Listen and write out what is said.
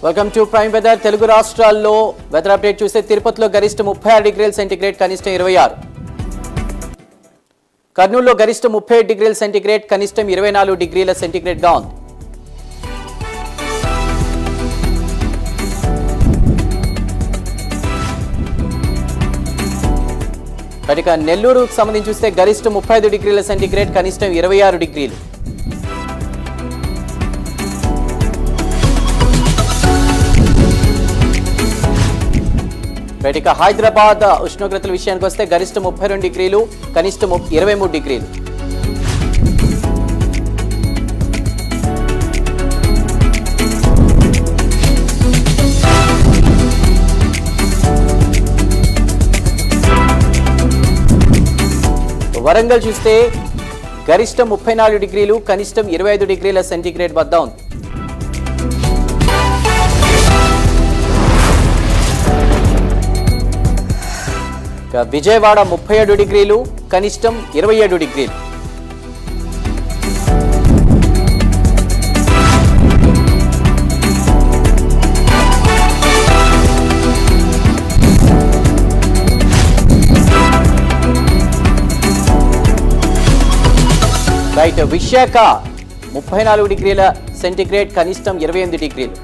Welcome to prime weather. Telugu రాష్ట్రాల్లో weather update చూస్తే తిరుపతిలో గరిష్ట 36 డిగ్రీల సెంటీగ్రేడ్, కనిష్టం 26. కర్నూలులో గరిష్ట 37 డిగ్రీల సెంటీగ్రేడ్, కనిష్టం 24 డిగ్రీల సెంటీగ్రేడ్గా ఉంది. ఇక నెల్లూరుకు సంబంధించి చూస్తే గరిష్ట 35 డిగ్రీల సెంటీగ్రేడ్, కనిష్టం 26 డిగ్రీలు. ఇక హైదరాబాద్ ఉష్ణోగ్రతల విషయానికి వస్తే గరిష్ట 32 డిగ్రీలు, కనిష్టం 23 డిగ్రీలు. వరంగల్ చూస్తే గరిష్టం 34 డిగ్రీలు, కనిష్టం 25 డిగ్రీల సెంటీగ్రేడ్ వద్ద ఉంది. విజయవాడ 37 డిగ్రీలు, కనిష్టం 27 డిగ్రీలు. విశాఖ 34 డిగ్రీల సెంటీగ్రేడ్, కనిష్టం 28 డిగ్రీలు.